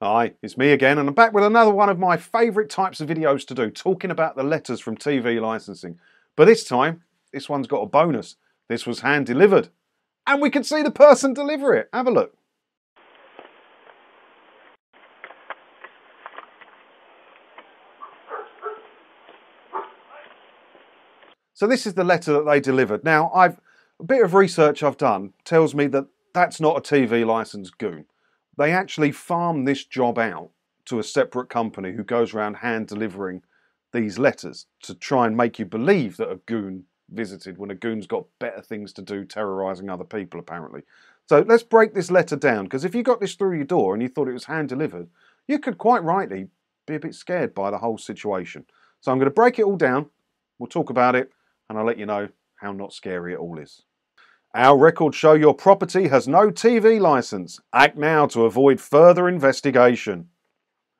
Hi, it's me again, and I'm back with another one of my favourite types of videos to do, talking about the letters from TV licensing. But this time, this one's got a bonus. This was hand delivered. And we can see the person deliver it. Have a look. So this is the letter that they delivered. Now, a bit of research I've done tells me that that's not a TV licensed goon. They actually farm this job out to a separate company who goes around hand delivering these letters to try and make you believe that a goon visited when a goon's got better things to do terrorising other people, apparently. So let's break this letter down, because if you got this through your door and you thought it was hand delivered, you could quite rightly be a bit scared by the whole situation. So I'm going to break it all down, we'll talk about it, and I'll let you know how not scary it all is. Our records show your property has no TV licence. Act now to avoid further investigation.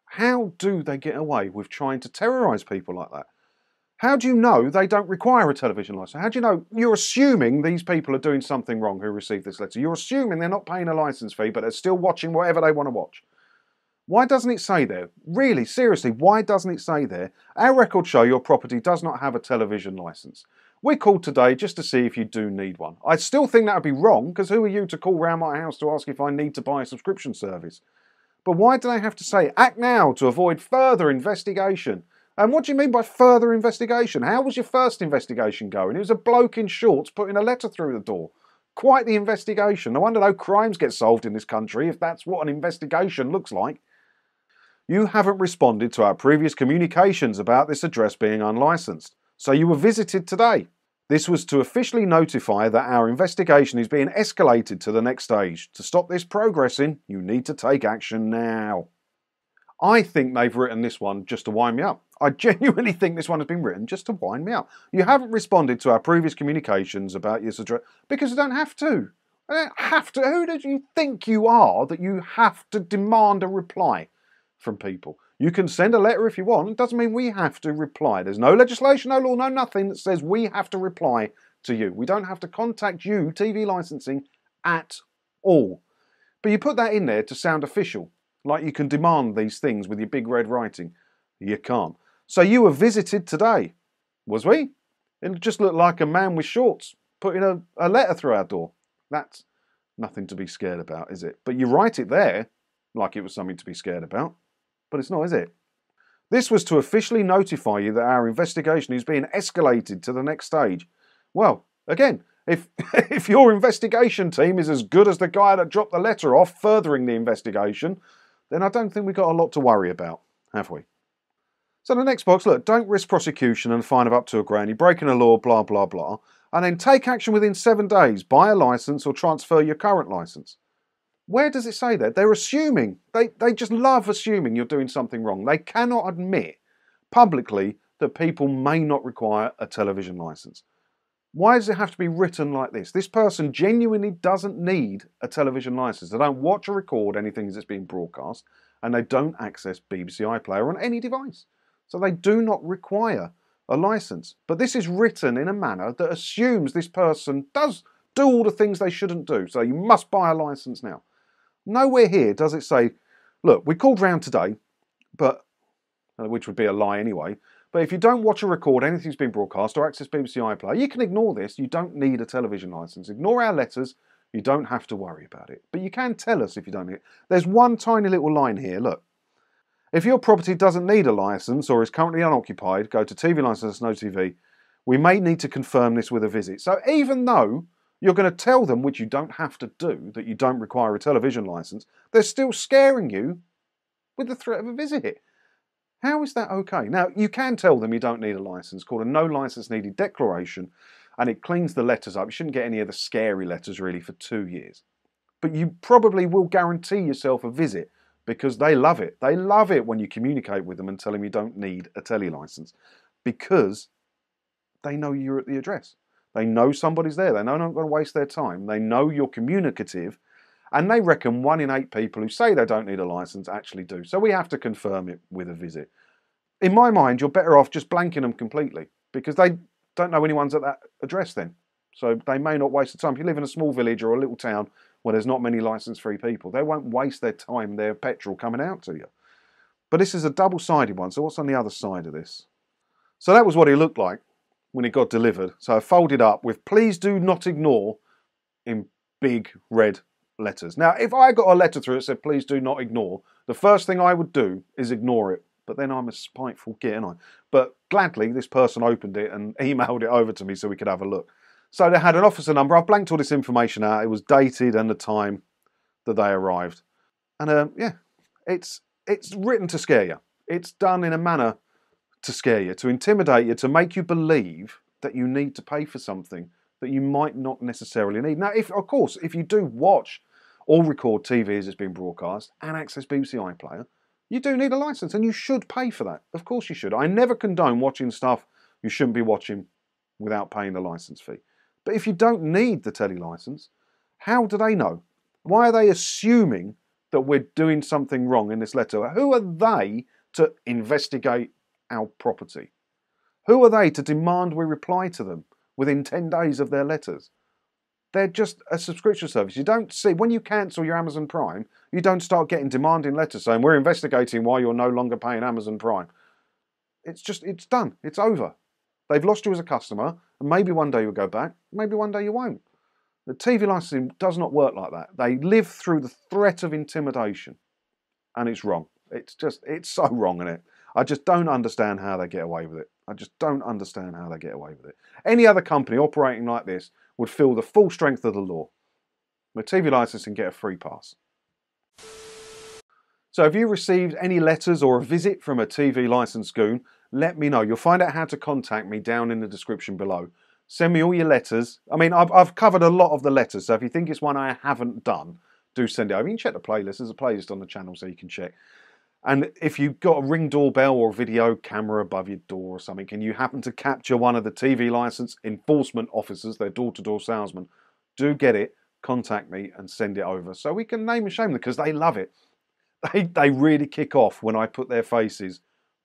How do they get away with trying to terrorise people like that? How do you know they don't require a television licence? How do you know? You're assuming these people are doing something wrong who received this letter. You're assuming they're not paying a licence fee, but they're still watching whatever they want to watch. Why doesn't it say there? Really, seriously, why doesn't it say there? Our records show your property does not have a television licence. We called today just to see if you do need one. I still think that would be wrong, because who are you to call round my house to ask if I need to buy a subscription service? But why do they have to say, act now to avoid further investigation? And what do you mean by further investigation? How was your first investigation going? It was a bloke in shorts putting a letter through the door. Quite the investigation. No wonder no crimes get solved in this country if that's what an investigation looks like. You haven't responded to our previous communications about this address being unlicensed. So you were visited today. This was to officially notify that our investigation is being escalated to the next stage. To stop this progressing, you need to take action now. I think they've written this one just to wind me up. I genuinely think this one has been written just to wind me up. You haven't responded to our previous communications about this address because you don't have to. I don't have to. Who do you think you are that you have to demand a reply from people? You can send a letter if you want. It doesn't mean we have to reply. There's no legislation, no law, no nothing that says we have to reply to you. We don't have to contact you, TV licensing, at all. But you put that in there to sound official, like you can demand these things with your big red writing. You can't. So you were visited today. Was we? It just looked like a man with shorts putting a letter through our door. That's nothing to be scared about, is it? But you write it there like it was something to be scared about. But it's not, is it? This was to officially notify you that our investigation is being escalated to the next stage. Well, again, if your investigation team is as good as the guy that dropped the letter off furthering the investigation, then I don't think we've got a lot to worry about, have we? So the next box, look, don't risk prosecution and a fine of up to £1,000. You're breaking a law, blah, blah, blah. And then take action within 7 days. Buy a licence or transfer your current licence. Where does it say that? They're assuming. They just love assuming you're doing something wrong. They cannot admit publicly that people may not require a television licence. Why does it have to be written like this? This person genuinely doesn't need a television licence. They don't watch or record anything that's being broadcast, and they don't access BBC iPlayer on any device. So they do not require a licence. But this is written in a manner that assumes this person does do all the things they shouldn't do. So you must buy a licence now. Nowhere here does it say, look, we called round today, but which would be a lie anyway, but if you don't watch or record anything that's been broadcast or access BBC iPlayer, you can ignore this. You don't need a television licence. Ignore our letters. You don't have to worry about it. But you can tell us if you don't need it. There's one tiny little line here, look. If your property doesn't need a licence or is currently unoccupied, go to TV licence, no TV. We may need to confirm this with a visit. So even though you're going to tell them, which you don't have to do, that you don't require a television licence, they're still scaring you with the threat of a visit. How is that okay? Now, you can tell them you don't need a licence, called a no licence needed declaration, and it cleans the letters up. You shouldn't get any of the scary letters really for 2 years. But you probably will guarantee yourself a visit because they love it. They love it when you communicate with them and tell them you don't need a telly licence because they know you're at the address. They know somebody's there. They know they're not going to waste their time. They know you're communicative. And they reckon 1 in 8 people who say they don't need a licence actually do. So we have to confirm it with a visit. In my mind, you're better off just blanking them completely because they don't know anyone's at that address then. So they may not waste the time. If you live in a small village or a little town where there's not many license-free people. They won't waste their time, their petrol coming out to you. But this is a double-sided one, so what's on the other side of this? So that was what it looked like when it got delivered. So I folded up with "Please do not ignore" in big red letters. Now, if I got a letter through that said "Please do not ignore," the first thing I would do is ignore it. But then I'm a spiteful git, aren't I? But gladly, this person opened it and emailed it over to me so we could have a look. So they had an officer number. I've blanked all this information out. It was dated and the time that they arrived. And yeah, it's written to scare you. It's done in a manner to scare you, to intimidate you, to make you believe that you need to pay for something that you might not necessarily need. Now, of course, if you do watch or record TV as it's being broadcast and access BBC iPlayer, you do need a license and you should pay for that. Of course you should. I never condone watching stuff you shouldn't be watching without paying the license fee. But if you don't need the telly license, how do they know? Why are they assuming that we're doing something wrong in this letter? Who are they to investigate our property? Who are they to demand we reply to them within 10 days of their letters? They're just a subscription service. You don't see, when you cancel your Amazon Prime, you don't start getting demanding letters saying we're investigating why you're no longer paying Amazon Prime. It's done. It's over. They've lost you as a customer, and maybe one day you'll go back, maybe one day you won't. The TV licensing does not work like that. They live through the threat of intimidation, and it's wrong. It's so wrong, isn't it? I just don't understand how they get away with it. I just don't understand how they get away with it. Any other company operating like this would feel the full strength of the law. With TV licensing, get a free pass. So if you received any letters or a visit from a TV license goon, let me know. You'll find out how to contact me down in the description below. Send me all your letters. I mean, I've covered a lot of the letters, so if you think it's one I haven't done, do send it over. You can check the playlist. There's a playlist on the channel so you can check. And if you've got a Ring doorbell or video camera above your door or something, and you happen to capture one of the TV license enforcement officers, their door-to-door salesmen, do get it, contact me and send it over so we can name and shame them, because they love it. They really kick off when I put their faces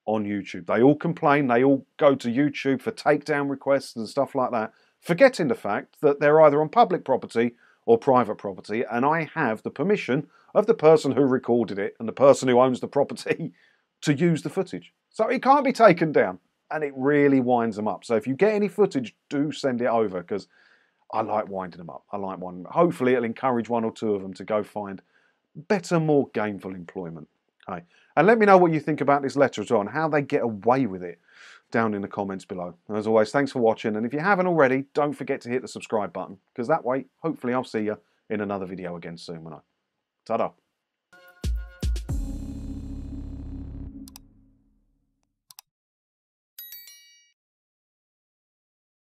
on YouTube. They all complain, they all go to YouTube for takedown requests and stuff like that, forgetting the fact that they're either on public property or private property, and I have the permission of the person who recorded it and the person who owns the property to use the footage. So it can't be taken down, and it really winds them up. So if you get any footage, do send it over, because I like winding them up. I like one. Hopefully it'll encourage one or two of them to go find better, more gainful employment. Hey. And let me know what you think about this letter as well, and how they get away with it down in the comments below. As always, thanks for watching, and if you haven't already, don't forget to hit the subscribe button, because that way, hopefully I'll see you in another video again soon, won't I? Ta-da.